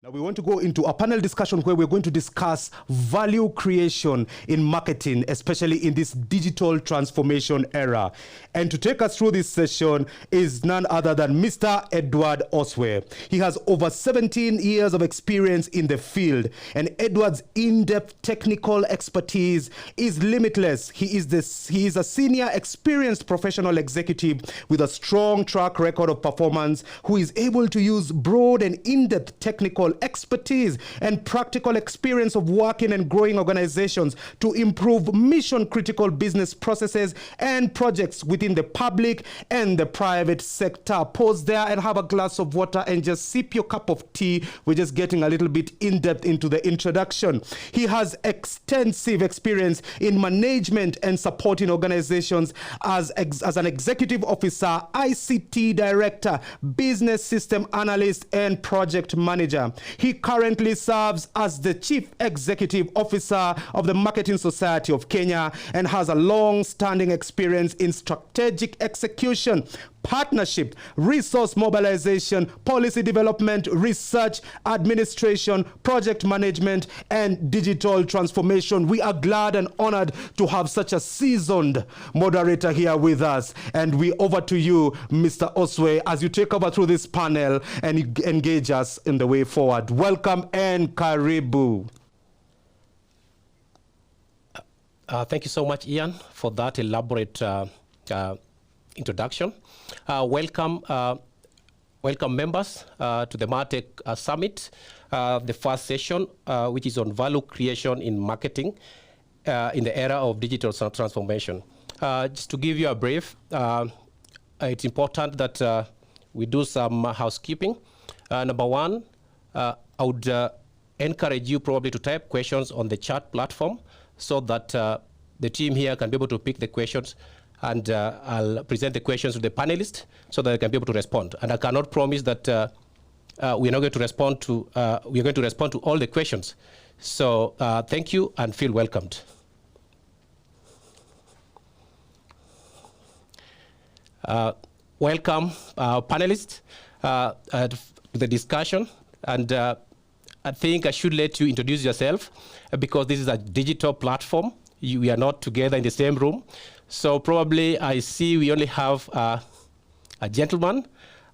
Now we want to go into a panel discussion where we're going to discuss value creation in marketing, especially in this digital transformation era. And to take us through this session is none other than Mr. Edward Oswe. He has over 17 years of experience in the field, and Edward's in-depth technical expertise is limitless. He is a senior experienced professional executive with a strong track record of performance who is able to use broad and in-depth technical expertise and practical experience of working and growing organizations to improve mission-critical business processes and projects within the public and the private sector. Pause there and have a glass of water and just sip your cup of tea. We're just getting a little bit in-depth into the introduction. He has extensive experience in management and supporting organizations as an executive officer, ICT director, business system analyst, and project manager. He currently serves as the Chief Executive Officer of the Marketing Society of Kenya and has a long-standing experience in strategic execution, partnership, resource mobilization, policy development, research, administration, project management, and digital transformation. We are glad and honored to have such a seasoned moderator here with us. And we over to you, Mr. Oswe, as you take over through this panel and engage us in the way forward. Welcome and karibu. Thank you so much, Ian, for that elaborate introduction. Welcome members to the MarTech Summit, the first session, which is on value creation in marketing in the era of digital transformation. Just to give you a brief, it's important that we do some housekeeping. Number one, I would encourage you probably to type questions on the chat platform so that the team here can be able to pick the questions, and I'll present the questions to the panelists so that they can be able to respond. And I cannot promise that we're not going to respond to we're going to respond to all the questions. So thank you and feel welcomed. Welcome panelists to the discussion, and I think I should let you introduce yourself because this is a digital platform. We are not together in the same room. So probably I see we only have a gentleman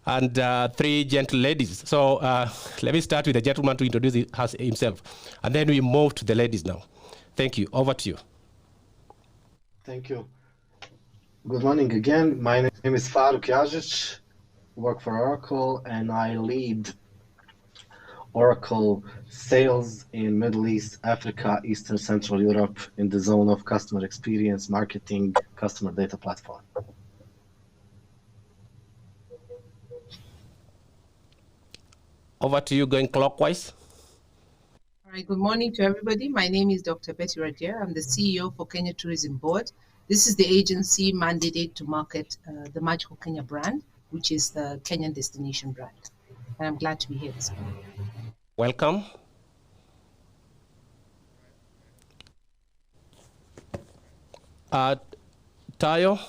and 3 gentle ladies. So let me start with the gentleman to introduce himself, and then we move to the ladies now. Thank you. Over to you. Thank you. Good morning again. My name is Faruk Yazic, work for Oracle, and I lead Oracle sales in Middle East, Africa, Eastern Central Europe in the zone of customer experience, marketing, customer data platform. Over to you, going clockwise. All right, good morning to everybody. My name is Dr. Betty Rajia. I'm the CEO for Kenya Tourism Board. This is the agency mandated to market the Magical Kenya brand, which is the Kenyan destination brand. And I'm glad to be here this morning. Welcome. Tayo.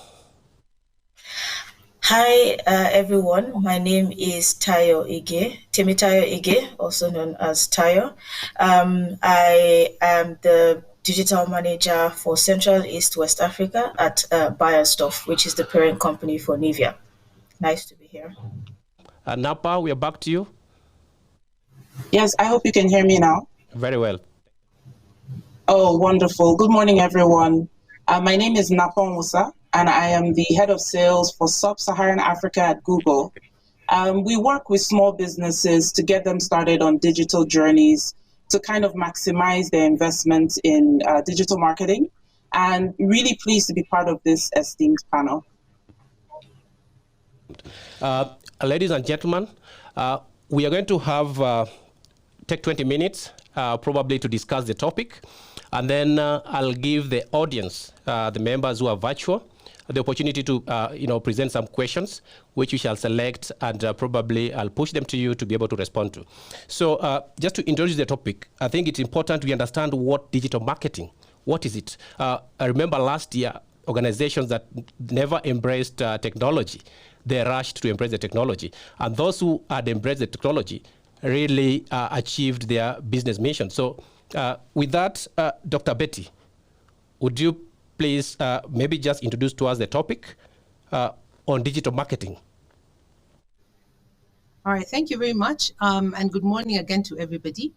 Hi, everyone. My name is Tayo Ige, Temitayo Ige, also known as Tayo. I am the digital manager for Central East West Africa at Beiersdorf, which is the parent company for Nivea. Nice to be here. Napa, we are back to you. Yes, I hope you can hear me now. Very well. Oh, wonderful. Good morning, everyone. My name is Napa Musa, and I am the head of sales for Sub-Saharan Africa at Google. We work with small businesses to get them started on digital journeys to kind of maximize their investment in digital marketing, and really pleased to be part of this esteemed panel. Ladies and gentlemen, we are going to have take 20 minutes probably to discuss the topic, and then I'll give the audience, the members who are virtual, the opportunity to present some questions, which we shall select, and probably I'll push them to you to be able to respond to. So just to introduce the topic, I think it's important we understand what digital marketing, what is it? I remember last year, organizations that never embraced technology, they rushed to embrace the technology. And those who had embraced the technology really achieved their business mission. So with that, Dr. Betty, would you please maybe just introduce to us the topic on digital marketing? All right, thank you very much. And good morning again to everybody.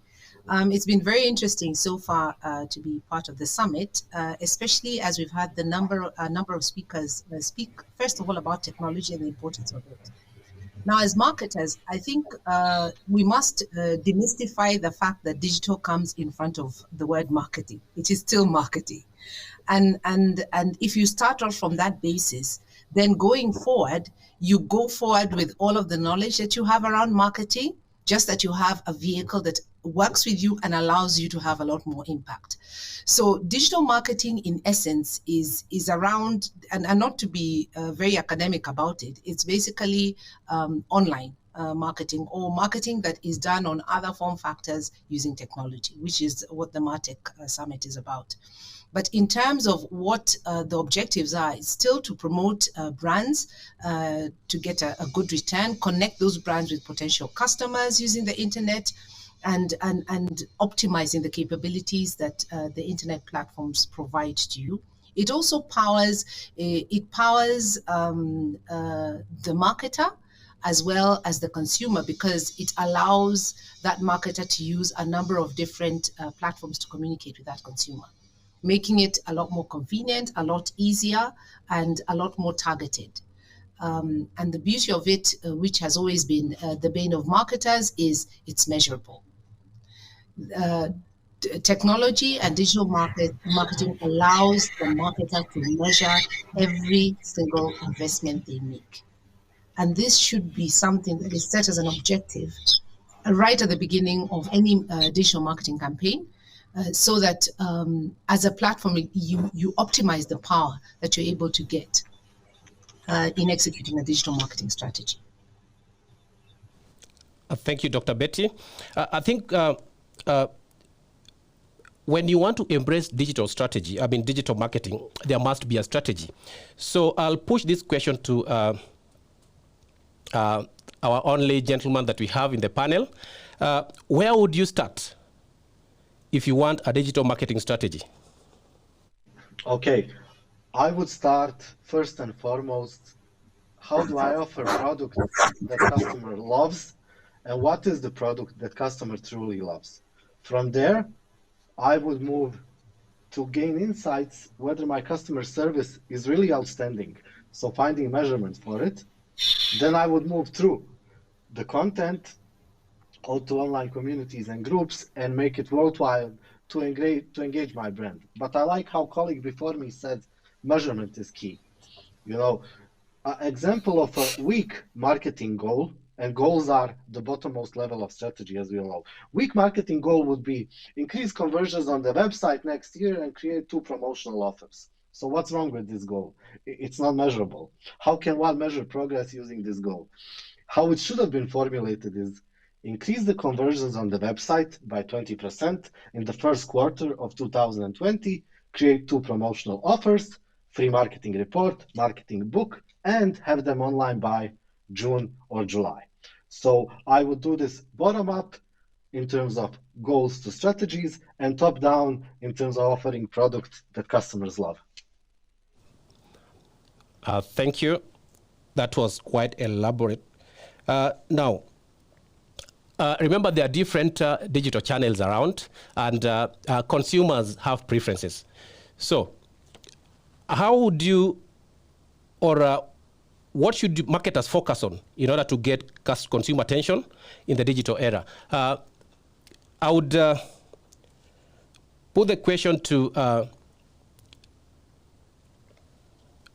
It's been very interesting so far to be part of the summit, especially as we've had a number of speakers speak, first of all, about technology and the importance of it. Now, as marketers, I think we must demystify the fact that digital comes in front of the word marketing. It is still marketing. And if you start off from that basis, then going forward, you go forward with all of the knowledge that you have around marketing, just that you have a vehicle that works with you and allows you to have a lot more impact. So digital marketing, in essence, is around, and not to be very academic about it, it's basically online marketing, or marketing that is done on other form factors using technology, which is what the MarTech Summit is about. But in terms of what the objectives are, it's still to promote brands to get a good return, connect those brands with potential customers using the internet, and optimizing the capabilities that the internet platforms provide to you. It also powers the marketer as well as the consumer, because it allows that marketer to use a number of different platforms to communicate with that consumer, making it a lot more convenient, a lot easier, and a lot more targeted. And the beauty of it, which has always been the bane of marketers, is it's measurable. Technology and digital marketing allows the marketer to measure every single investment they make. And this should be something that is set as an objective right at the beginning of any digital marketing campaign, so that as a platform, you optimize the power that you're able to get in executing a digital marketing strategy. Thank you, Dr. Betty. I think when you want to embrace digital strategy, digital marketing, there must be a strategy. So I'll push this question to our only gentleman that we have in the panel. Where would you start if you want a digital marketing strategy? Okay, I would start first and foremost, how do I offer product that customer loves, and what is the product that customer truly loves? From there, I would move to gain insights whether my customer service is really outstanding, so finding measurements for it. Then I would move through the content to online communities and groups and make it worthwhile to engage my brand. But I like how colleague before me said measurement is key. You know, an example of a weak marketing goal, and goals are the bottommost level of strategy, as we all know. Weak marketing goal would be increase conversions on the website next year and create 2 promotional offers. So what's wrong with this goal? It's not measurable. How can one measure progress using this goal? How it should have been formulated is increase the conversions on the website by 20% in the first quarter of 2020, create 2 promotional offers, free marketing report, marketing book, and have them online by June or July. So I would do this bottom up in terms of goals to strategies, and top down in terms of offering products that customers love. Thank you. That was quite elaborate. Now, remember there are different digital channels around, and consumers have preferences. So how would you, or what should marketers focus on in order to get consumer attention in the digital era? I would put the question to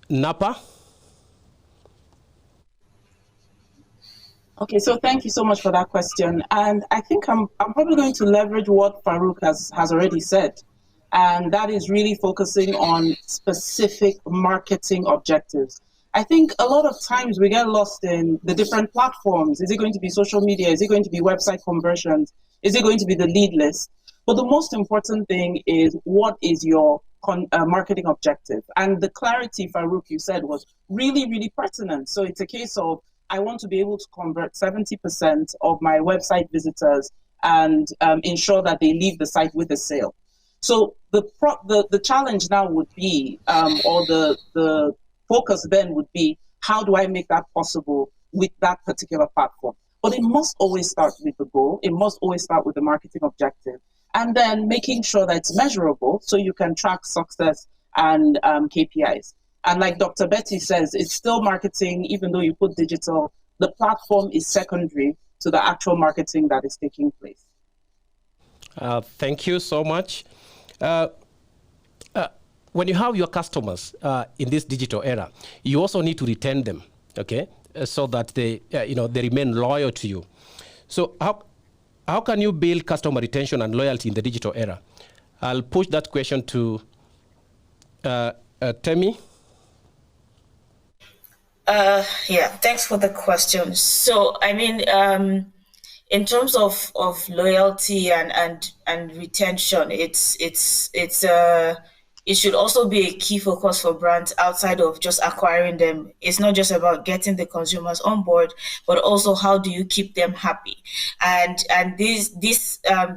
Napa. Okay, so thank you so much for that question. And I think I'm probably going to leverage what Farouk has already said. And that is really focusing on specific marketing objectives. I think a lot of times we get lost in the different platforms. Is it going to be social media? Is it going to be website conversions? Is it going to be the lead list? But the most important thing is, what is your marketing objective? And the clarity, Farouk, you said was really, really pertinent. So it's a case of I want to be able to convert 70% of my website visitors and ensure that they leave the site with a sale. So the challenge now would be, or the focus then would be, how do I make that possible with that particular platform? But it must always start with the goal. It must always start with the marketing objective, and then making sure that it's measurable so you can track success and KPIs. And like Dr. Betty says, it's still marketing, even though you put digital. The platform is secondary to the actual marketing that is taking place. Thank you so much. When you have your customers in this digital era, you also need to retain them, okay, so that they remain loyal to you. So how can you build customer retention and loyalty in the digital era? I'll push that question to Temi. Yeah, thanks for the question. So, I mean, in terms of loyalty and retention, it should also be a key focus for brands outside of just acquiring them. It's not just about getting the consumers on board, but also how do you keep them happy? And this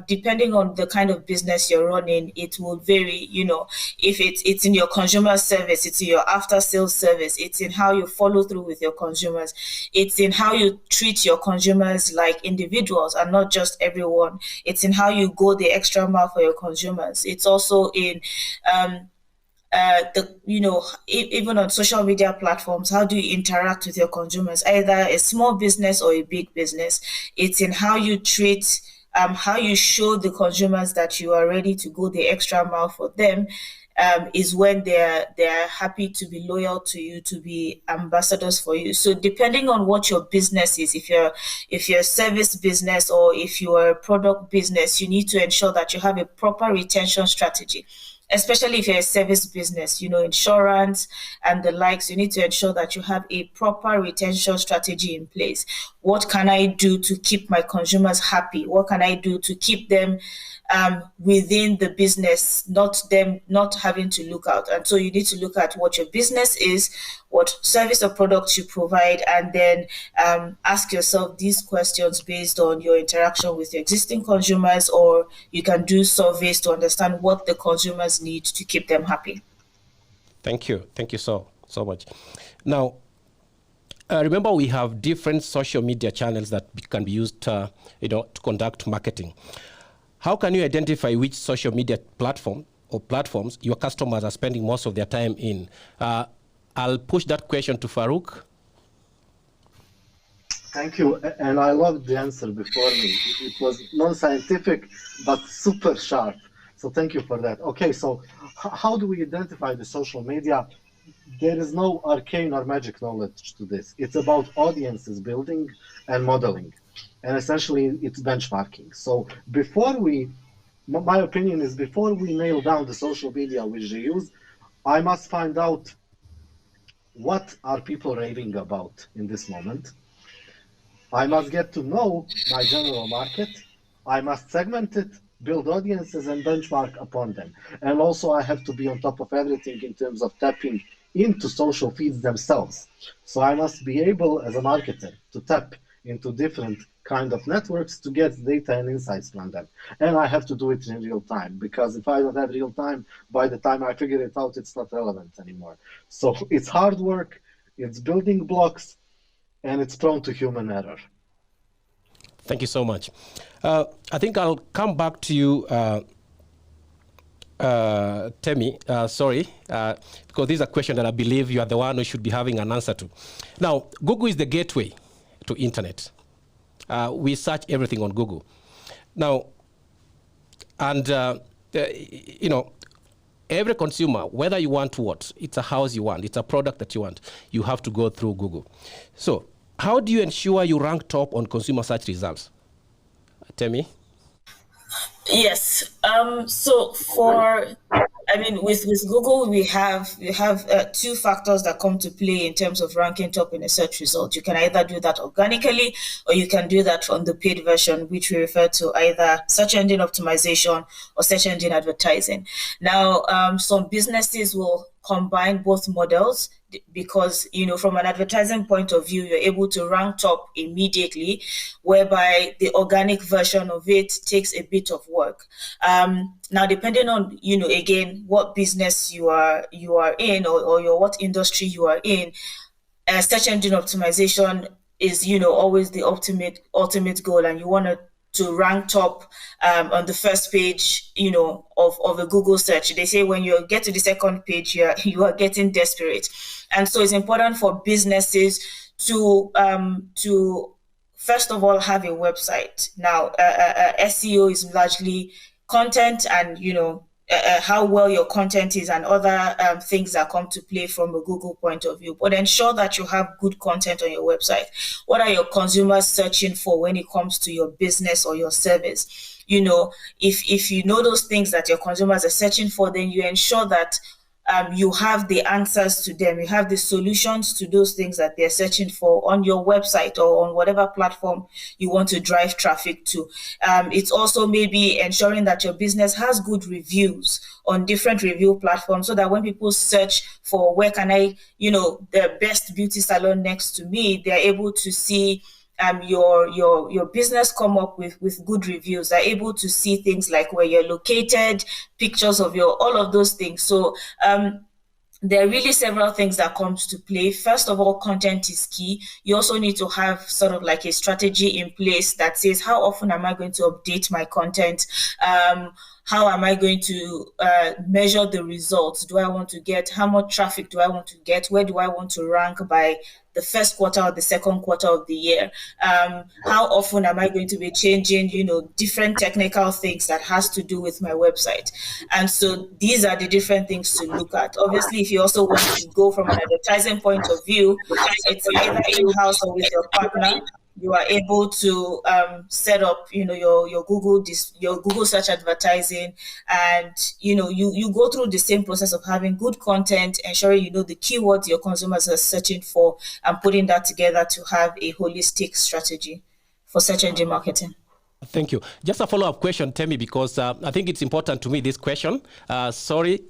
depending on the kind of business you're running, it will vary. You know, if it's in your consumer service, it's in your after sales service, it's in how you follow through with your consumers, it's in how you treat your consumers like individuals and not just everyone. It's in how you go the extra mile for your consumers. It's also in even on social media platforms, how do you interact with your consumers, either a small business or a big business? It's in how you treat, how you show the consumers that you are ready to go the extra mile for them. Is when they're happy to be loyal to you, to be ambassadors for you. So depending on what your business is, if you're a service business or if you are a product business, you need to ensure that you have a proper retention strategy. Especially if you're a service business, insurance and the likes, you need to ensure that you have a proper retention strategy in place. What can I do to keep my consumers happy? What can I do to keep them within the business, not having to look out? And so you need to look at what your business is, what service or products you provide, and then ask yourself these questions based on your interaction with your existing consumers, or you can do surveys to understand what the consumers need to keep them happy. Thank you so much. Now, remember, we have different social media channels that can be used to conduct marketing. How can you identify which social media platform or platforms your customers are spending most of their time in? I'll push that question to Farouk. Thank you, and I loved the answer before me. It was non-scientific, but super sharp. So thank you for that. Okay, so how do we identify the social media? There is no arcane or magic knowledge to this. It's about audiences building and modeling. And essentially, it's benchmarking. So my opinion is, before we nail down the social media which they use, I must find out what are people raving about in this moment. I must get to know my general market. I must segment it, build audiences, and benchmark upon them. And also, I have to be on top of everything in terms of tapping into social feeds themselves. So I must be able, as a marketer, to tap into different kind of networks to get data and insights from them. And I have to do it in real time, because if I don't have real time, by the time I figure it out, it's not relevant anymore. So it's hard work, it's building blocks, and it's prone to human error. Thank you so much. I think I'll come back to you, Temi, because this is a question that I believe you are the one who should be having an answer to. Now, Google is the gateway to internet. We search everything on Google. Now, and every consumer, whether you want what, it's a house you want, it's a product that you want, you have to go through Google. So how do you ensure you rank top on consumer search results? Temi? Yes. So with Google, we have two factors that come to play in terms of ranking top in a search result. You can either do that organically, or you can do that on the paid version, which we refer to either search engine optimization or search engine advertising. Now, some businesses will combine both models. because, from an advertising point of view, you're able to rank top immediately, whereby the organic version of it takes a bit of work. Now, depending on, again, what business you are in, or what industry you are in, search engine optimization is, always the ultimate goal, and you want to rank top on the first page, of a Google search. They say when you get to the second page, you are getting desperate. And so it's important for businesses to first of all have a website. Now, SEO is largely content and, how well your content is, and other things that come to play from a Google point of view. But ensure that you have good content on your website. What are your consumers searching for when it comes to your business or your service? If you know those things that your consumers are searching for, then you ensure that you have the answers to them. You have the solutions to those things that they're searching for on your website or on whatever platform you want to drive traffic to. It's also maybe ensuring that your business has good reviews on different review platforms, so that when people search for where can I, the best beauty salon next to me, they're able to see your business come up with good reviews. They're able to see things like where you're located, pictures of all of those things. So there are really several things that comes to play. First of all, content is key. You also need to have sort of like a strategy in place that says, how often am I going to update my content? How am I going to measure the results? Do I want to get, how much traffic do I want to get? Where do I want to rank by the first quarter or the second quarter of the year? How often am I going to be changing, different technical things that has to do with my website? And so these are the different things to look at. Obviously, if you also want to go from an advertising point of view, it's either in-house or with your partner. You are able to set up, your Google search advertising, and you go through the same process of having good content, ensuring you know the keywords your consumers are searching for, and putting that together to have a holistic strategy for search engine marketing. Thank you. Just a follow-up question, Temi, because I think it's important to me, this question. Within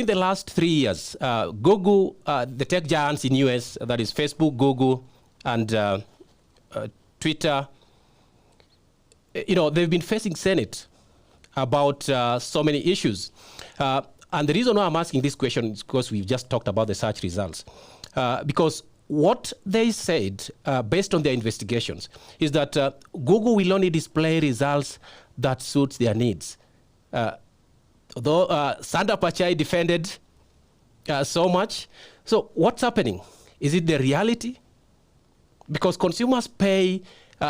the last 3 years, Google, the tech giants in US, that is Facebook, Google, and Twitter, they've been facing Senate about so many issues. And the reason why I'm asking this question is because we've just talked about the search results. Because what they said, based on their investigations, is that Google will only display results that suits their needs. Although Sundar Pichai defended so much. So what's happening? Is it the reality? Because consumers pay,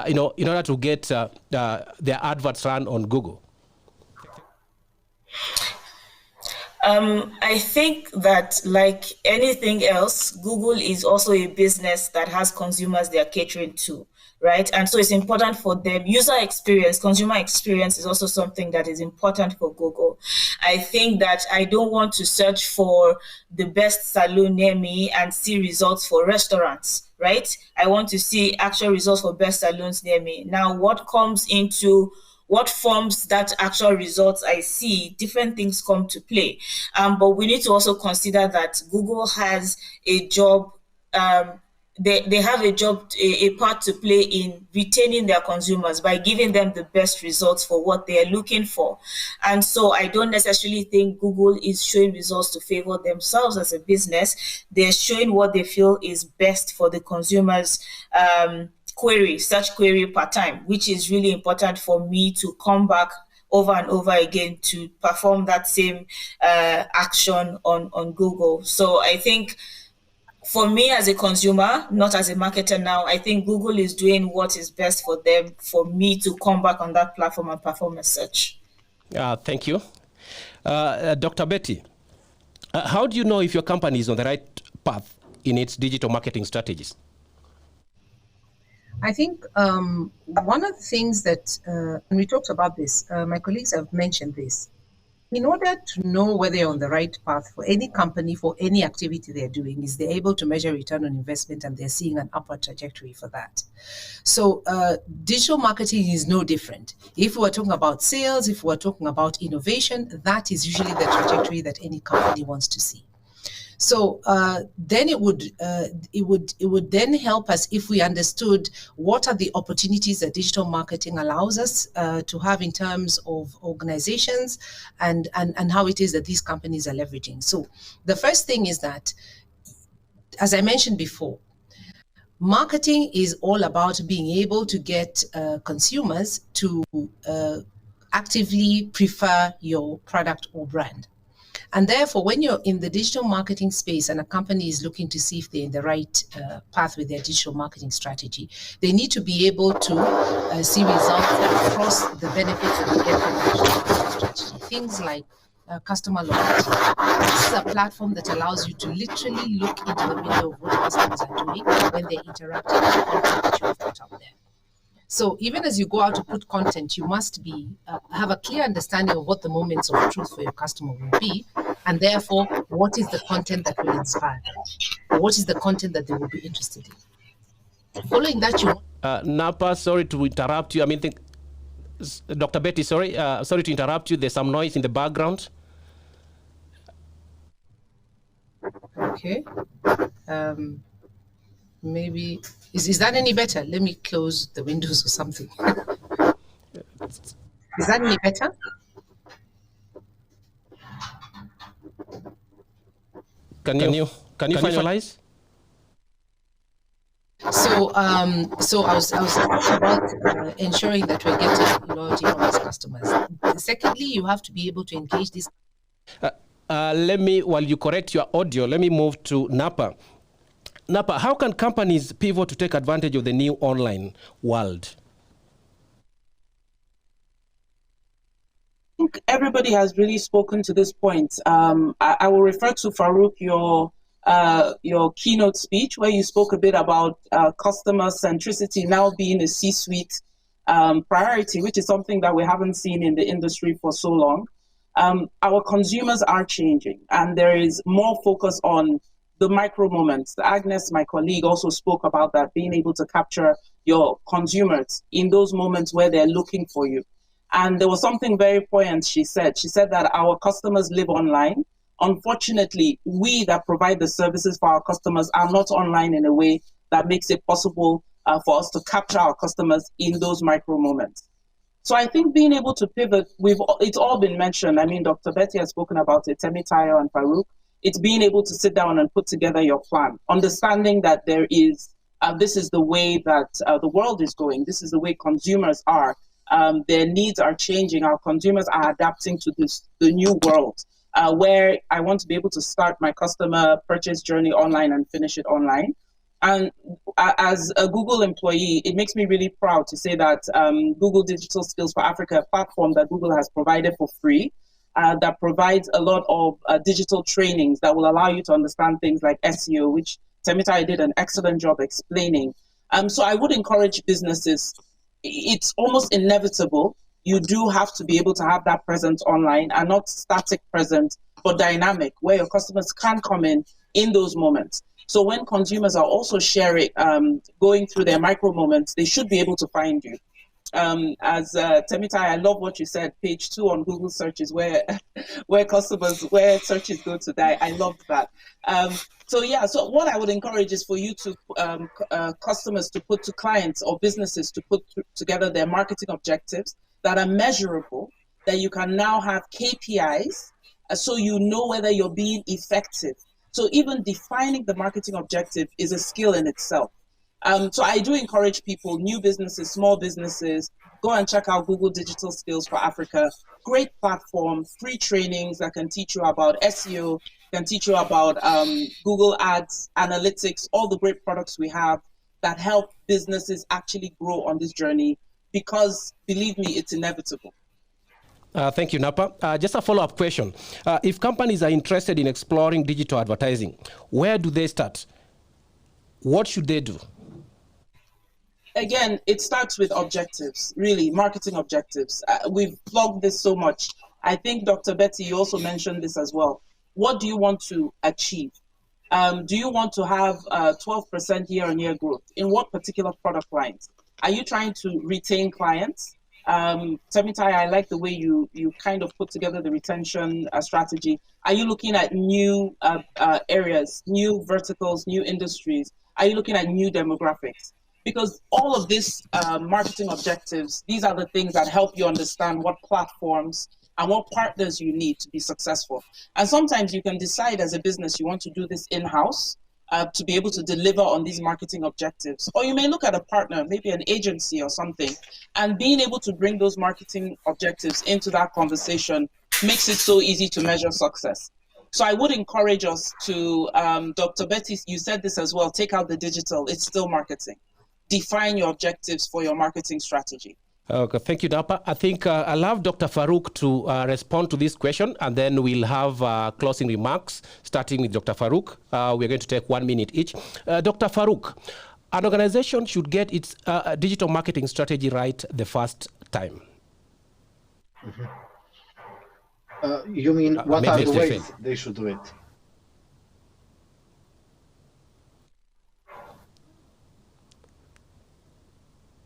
in order to get their adverts run on Google. I think that, like anything else, Google is also a business that has consumers they are catering to, right? And so it's important for them. User experience, consumer experience is also something that is important for Google. I think that I don't want to search for the best salon near me and see results for restaurants, right? I want to see actual results for best salons near me. Now, what forms that actual results I see, different things come to play. But we need to also consider that Google has a job, they have a part to play in retaining their consumers by giving them the best results for what they are looking for. And so I don't necessarily think Google is showing results to favor themselves as a business. They're showing what they feel is best for the consumers' search query per time, which is really important for me to come back over and over again to perform that same action on Google. So I think for me as a consumer, not as a marketer now, I think Google is doing what is best for them, for me to come back on that platform and perform a search. Thank you. Dr. Betty, how do you know if your company is on the right path in its digital marketing strategies? I think one of the things that, and we talked about this, my colleagues have mentioned this, in order to know whether you're on the right path for any company, for any activity they're doing, is they're able to measure return on investment and they're seeing an upward trajectory for that. So digital marketing is no different. If we're talking about sales, if we're talking about innovation, that is usually the trajectory that any company wants to see. So then it would then help us if we understood what are the opportunities that digital marketing allows us to have in terms of organizations and how it is that these companies are leveraging. So the first thing is that, as I mentioned before, marketing is all about being able to get consumers to actively prefer your product or brand. And therefore, when you're in the digital marketing space and a company is looking to see if they're in the right path with their digital marketing strategy, they need to be able to see results that cross the benefits that they get from the digital marketing strategy. Things like customer loyalty. This is a platform that allows you to literally look into the window of what customers are doing when they're interacting with the content that you have put out there. So even as you go out to put content, you must be have a clear understanding of what the moments of truth for your customer will be, and therefore, what is the content that will inspire them, or what is the content that they will be interested in. Following that, you Napa, sorry to interrupt you. I mean, Dr. Betty, sorry to interrupt you. There's some noise in the background. Okay. Maybe is that any better? Let me close the windows or something. Is that any better? Can you finalize? So I was talking about ensuring that we're getting loyalty from these customers. Secondly, you have to be able to engage these. Let me, while you correct your audio, let me move to Napa. Napa, how can companies pivot to take advantage of the new online world? I think everybody has really spoken to this point. I will refer to Farouk, your keynote speech, where you spoke a bit about customer centricity now being a C-suite priority, which is something that we haven't seen in the industry for so long. Our consumers are changing, and there is more focus on the micro moments. Agnes, my colleague, also spoke about that, being able to capture your consumers in those moments where they're looking for you. And there was something very poignant she said. She said that our customers live online. Unfortunately, we that provide the services for our customers are not online in a way that makes it possible for us to capture our customers in those micro moments. So I think being able to pivot, it's all been mentioned. I mean, Dr. Betty has spoken about it, Temitayo and Farouk. It's being able to sit down and put together your plan, understanding that there is, this is the way that the world is going. This is the way consumers are. Their needs are changing. Our consumers are adapting to the new world, where I want to be able to start my customer purchase journey online and finish it online. And as a Google employee, it makes me really proud to say that Google Digital Skills for Africa, a platform that Google has provided for free, that provides a lot of digital trainings that will allow you to understand things like SEO, which Temitayo did an excellent job explaining. So I would encourage businesses, it's almost inevitable. You do have to be able to have that presence online, and not static presence, but dynamic, where your customers can come in those moments. So when consumers are also sharing, going through their micro moments, they should be able to find you. As Temitayo, I love what you said, page 2 on Google searches, where searches go to die. I loved that. So what I would encourage is for you to, customers to put to clients or businesses to put together their marketing objectives that are measurable, that you can now have KPIs, so you know whether you're being effective. So even defining the marketing objective is a skill in itself. So I do encourage people, new businesses, small businesses, go and check out Google Digital Skills for Africa. Great platform, free trainings that can teach you about SEO, can teach you about Google Ads, analytics, all the great products we have that help businesses actually grow on this journey, because believe me, it's inevitable. Thank you, Napa. Just a follow-up question. If companies are interested in exploring digital advertising, where do they start? What should they do? Again, it starts with objectives, really, marketing objectives. We've plugged this so much. I think, Dr. Betty, you also mentioned this as well. What do you want to achieve? Do you want to have 12% year-on-year growth? In what particular product lines? Are you trying to retain clients? Temitai, I like the way you kind of put together the retention strategy. Are you looking at new areas, new verticals, new industries? Are you looking at new demographics? Because all of these marketing objectives, these are the things that help you understand what platforms and what partners you need to be successful. And sometimes you can decide as a business you want to do this in-house to be able to deliver on these marketing objectives. Or you may look at a partner, maybe an agency or something, and being able to bring those marketing objectives into that conversation makes it so easy to measure success. So I would encourage us to, Dr. Betty, you said this as well, take out the digital, it's still marketing. Define your objectives for your marketing strategy. Okay, thank you, Napa. I think I'll have Dr. Farouk to respond to this question, and then we'll have closing remarks, starting with Dr. Farouk. We're going to take 1 minute each. Dr. Farouk, an organization should get its digital marketing strategy right the first time. Mm-hmm. You mean what are the ways they should do it?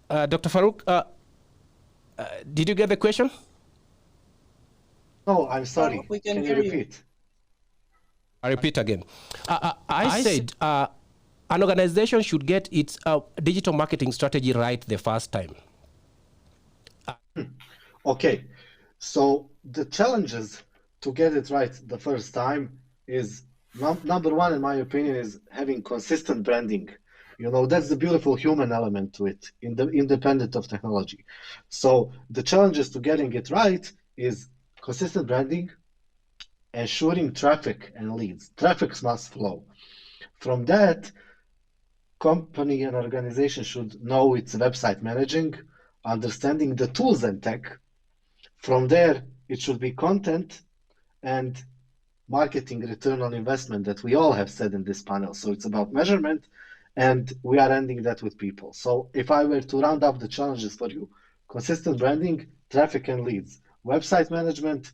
Dr. Farouk, did you get the question? No, I'm sorry. Can you repeat? I repeat again. I said an organization should get its digital marketing strategy right the first time. Okay, so the challenges to get it right the first time is number one, in my opinion, is having consistent branding. You know, that's the beautiful human element to it, independent of technology. So the challenges to getting it right is consistent branding, ensuring traffic and leads. Traffic must flow. From that, company and organization should know its website managing, understanding the tools and tech. From there, it should be content and marketing return on investment that we all have said in this panel. So it's about measurement, and we are ending that with people. So if I were to round up the challenges for you, consistent branding, traffic and leads, website management,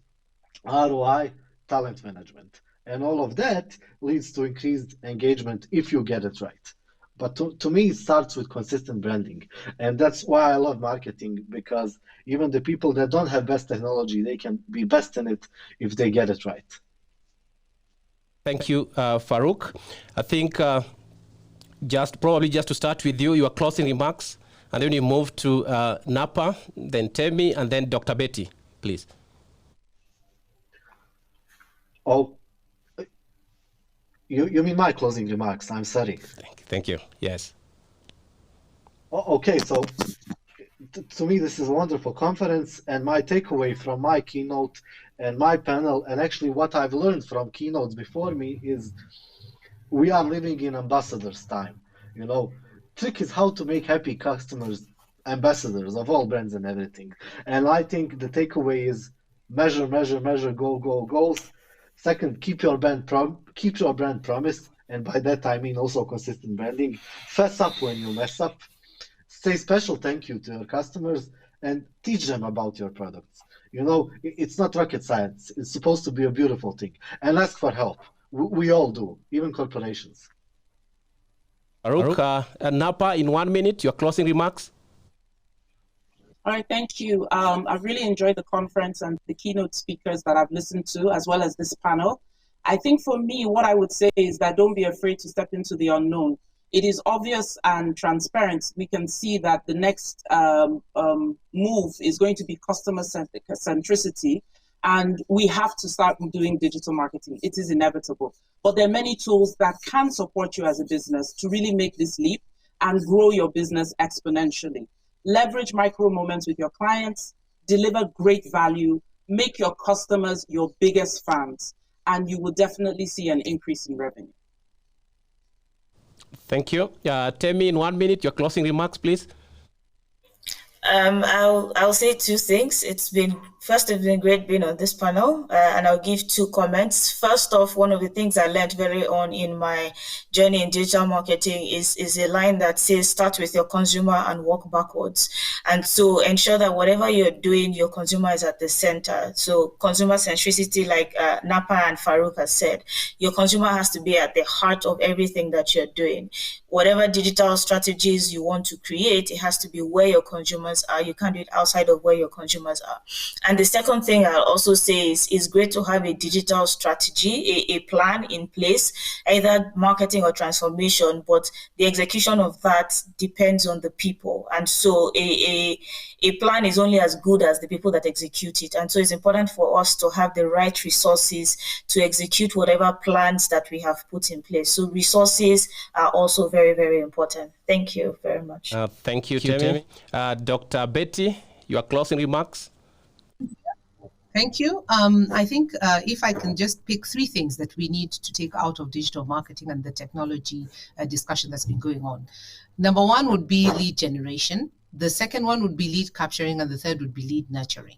ROI, talent management. And all of that leads to increased engagement if you get it right. But to me, it starts with consistent branding. And that's why I love marketing, because even the people that don't have best technology, they can be best in it if they get it right. Thank you, Farouk. I think just to start with you, your closing remarks, and then you move to Napa, then Temi, and then Dr. Betty, please. Oh, you mean my closing remarks? I'm sorry. Thank you. Yes. Okay, so to me, this is a wonderful conference, and my takeaway from my keynote and my panel, and actually what I've learned from keynotes before me, is we are living in ambassadors' time. You know, trick is how to make happy customers ambassadors of all brands and everything. And I think the takeaway is measure, goals. Second, keep your brand promise, and by that I mean also consistent branding. Fess up when you mess up. Say special thank you to your customers and teach them about your products. You know, it's not rocket science. It's supposed to be a beautiful thing. And ask for help. We all do, even corporations. Farouk, Napa, in 1 minute, your closing remarks. All right, thank you. I've really enjoyed the conference and the keynote speakers that I've listened to, as well as this panel. I think for me, what I would say is that don't be afraid to step into the unknown. It is obvious and transparent. We can see that the next move is going to be customer centricity, and we have to start doing digital marketing. It is inevitable. But there are many tools that can support you as a business to really make this leap and grow your business exponentially. Leverage micro moments with your clients, deliver great value, make your customers your biggest fans, and you will definitely see an increase in revenue. Thank you. Temi, in 1 minute, your closing remarks, please. I'll say two things. It's been great being on this panel, and I'll give two comments. First off, one of the things I learned very on in my journey in digital marketing is a line that says start with your consumer and work backwards. And so ensure that whatever you're doing, your consumer is at the center. So consumer centricity, like Napa and Farouk has said, your consumer has to be at the heart of everything that you're doing. Whatever digital strategies you want to create, it has to be where your consumers consumers are. You can't do it outside of where your consumers are. And the second thing I'll also say is it's great to have a digital strategy, a plan in place, either marketing or transformation, but the execution of that depends on the people. And so a plan is only as good as the people that execute it. And so it's important for us to have the right resources to execute whatever plans that we have put in place. So resources are also very, very important. Thank you very much. Thank you, Temi. Dr. Betty, your closing remarks. Thank you. I think if I can just pick 3 things that we need to take out of digital marketing and the technology discussion that's been going on. Number 1 would be lead generation. The second one would be lead capturing, and the third would be lead nurturing.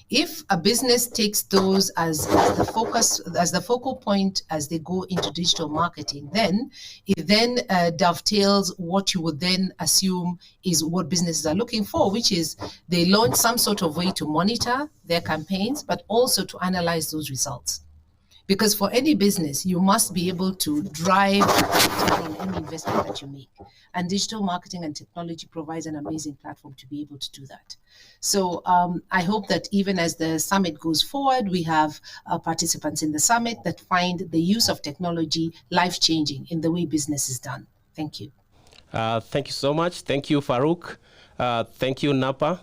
If a business takes those as the focus, as the focal point as they go into digital marketing, then it then dovetails what you would then assume is what businesses are looking for, which is they launch some sort of way to monitor their campaigns, but also to analyze those results. Because for any business, you must be able to drive on any investment that you make. And digital marketing and technology provides an amazing platform to be able to do that. So I hope that even as the summit goes forward, we have participants in the summit that find the use of technology life-changing in the way business is done. Thank you. Thank you so much. Thank you, Farouk. Thank you, Napa.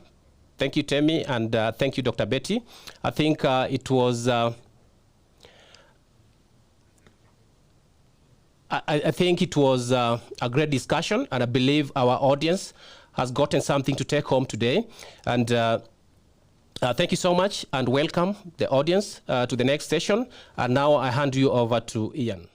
Thank you, Temi. And thank you, Dr. Betty. I think it was... I think it was a great discussion, and I believe our audience has gotten something to take home today. And thank you so much, and welcome the audience to the next session. And now I hand you over to Ian.